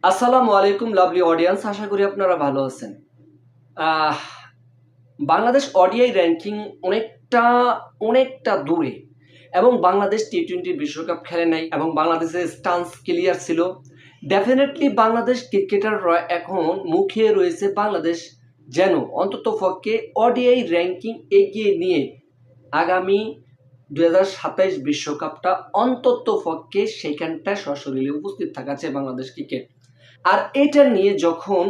আসসালামু আলাইকুম lovely audience, আশা করি আপনারা ভালো আছেন। আহ, বাংলাদেশ ওডিআই র্যাঙ্কিং অনেকটা দূরে এবং বাংলাদেশ টি-20 বিশ্বকাপ খেলে নাই এবং বাংলাদেশের স্টান্স ক্লিয়ার ছিল। ডেফিনেটলি বাংলাদেশ ক্রিকেটাররা এখন মুখিয়ে রয়েছে বাংলাদেশ যেন অন্ততপক্ষে ওডিআই র্যাঙ্কিং এগিয়ে নিয়ে আগামী 2027 বিশ্বকাপটা অন্ততপক্ষে সেইখানটা সশরীরে উপস্থিত থাকা চাই বাংলাদেশ ক্রিকেট। আর এটা নিয়ে যখন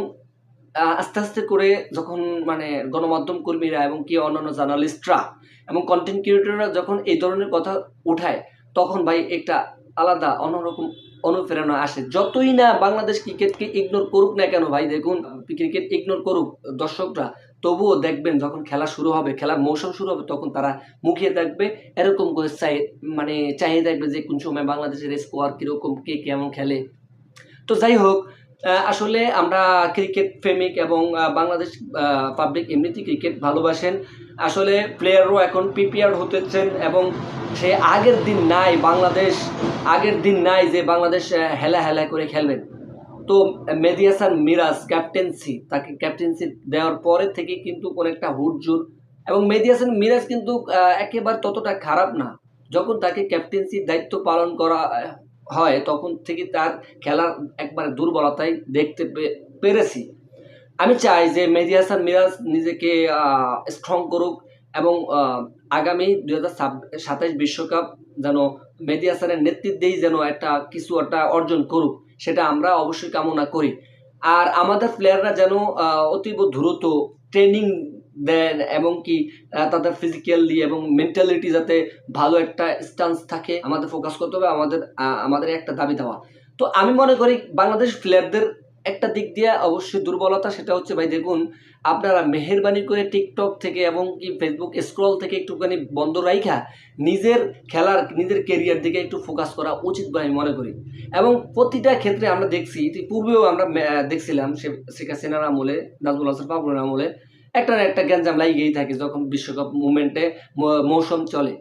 আস্তে আস্তে করে যখন মানে গণমাধ্যম কর্মীরা এবং কি অন্যান্য জার্নালিস্টরা এবং কন্টেন্ট ক্রিয়েটররা যখন এই ধরনের কথা উঠায়, তখন ভাই একটা আলাদা অন্যরকম অনুপ্রেরণা আসে। যতই না বাংলাদেশ ক্রিকেটকে ইগনোর করুক না কেন ভাই, দেখুন ক্রিকেট ইগনোর করুক দর্শকরা, তবুও দেখবেন যখন খেলা শুরু হবে, খেলার মৌসুম শুরু হবে, তখন তারা মুখিয়ে থাকবে এরকম করে চাহিয়ে দেখবে যে কোন সময় বাংলাদেশের স্কোয়ার কীরকম, কে কেমন খেলে। তো যাই হোক, আসলে আমরা ক্রিকেট প্রেমিক এবং বাংলাদেশ পাবলিক এমনিতেই ক্রিকেট ভালোবাসেন। আসলে প্লেয়ারও এখন প্রিপেয়ার হতেছেন এবং সে আগের দিন নাই যে বাংলাদেশ হেলা করে খেলবেন। তো মেহেদী হাসান মিরাজ তাকে ক্যাপ্টেন্সি দেওয়ার পরে থেকে কিন্তু অনেকটা হুড়জুড়, এবং মেহেদী হাসান মিরাজ কিন্তু একেবারে ততটা খারাপ না। যখন তাকে ক্যাপ্টেন্সির দায়িত্ব পালন করা হয় তখন থেকে তার খেলার একবারে দুর্বলতাই দেখতে পেরেছি। আমি চাই যে মেহেদী হাসান মিরাজ নিজেকে স্ট্রং করুক এবং আগামী 2027 বিশ্বকাপ যেন মেহেদী হাসানের নেতৃত্বেই যেন কিছু একটা অর্জন করুক, সেটা আমরা অবশ্যই কামনা করি। আর আমাদের প্লেয়াররা যেন অতীব দ্রুত ট্রেনিং দেন এবং কি তাদের ফিজিক্যালি এবং মেন্টালিটি যাতে ভালো একটা স্ট্যান্স থাকে, আমাদের ফোকাস করতে হবে। আমাদের একটা দাবি দেওয়া। তো আমি মনে করি বাংলাদেশ প্লেয়ারদের একটা দিক দিয়ে অবশ্যই দুর্বলতা, সেটা হচ্ছে ভাই দেখুন, আপনারা মেহেরবানি করে টিকটক থেকে এবং কি ফেসবুক স্ক্রল থেকে একটুখানি বন্ধ রাইখা নিজের কেরিয়ার দিকে একটু ফোকাস করা উচিত বলে আমি মনে করি। এবং প্রতিটা ক্ষেত্রে আমরা দেখছি, পূর্বেও আমরা দেখছিলাম শেখ হাসিনার আমলে, নাজমুল হাসান পাপনের আমলে একটা না একটা গ্যাঞ্জাম লাগিয়েই থাকে যখন বিশ্বকাপ মুভমেন্টে মৌসুম চলে।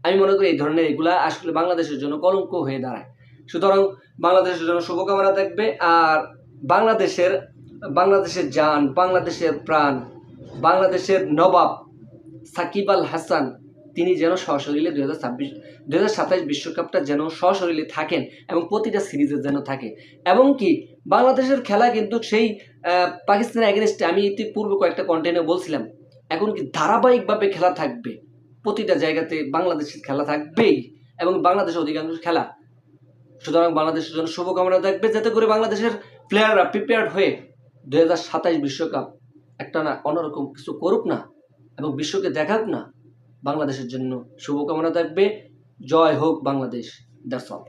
আমি মনে করি এই ধরনের এগুলা আসলে বাংলাদেশের জন্য কলঙ্ক হয়ে দাঁড়ায়। সুতরাং বাংলাদেশের জন্য শুভকামনা থাকবে। আর বাংলাদেশের জান, বাংলাদেশের প্রাণ, বাংলাদেশের নবাব সাকিব আল হাসান, তিনি যেন সশরীরে 2027 বিশ্বকাপটা যেন সশরীরে থাকেন এবং প্রতিটা সিরিজে যেন থাকে। এবং কি বাংলাদেশের খেলা কিন্তু সেই পাকিস্তানের এগেনস্টে আমি ইতিপূর্বে কয়েকটা কন্টেন্টে বলছিলাম, এখন কি ধারাবাহিকভাবে খেলা থাকবে, প্রতিটা জায়গাতে বাংলাদেশের খেলা থাকবেই এবং বাংলাদেশের অধিকাংশ খেলা। সুতরাং বাংলাদেশের জন্য শুভকামনা থাকবে, যাতে করে বাংলাদেশের প্লেয়াররা প্রিপেয়ার্ড হয়ে 2027 বিশ্বকাপ একটা না অন্যরকম কিছু করুক না এবং বিশ্বকে দেখাক না। বাংলাদেশের জন্য শুভকামনা থাকবে। জয় হোক বাংলাদেশ। That's all.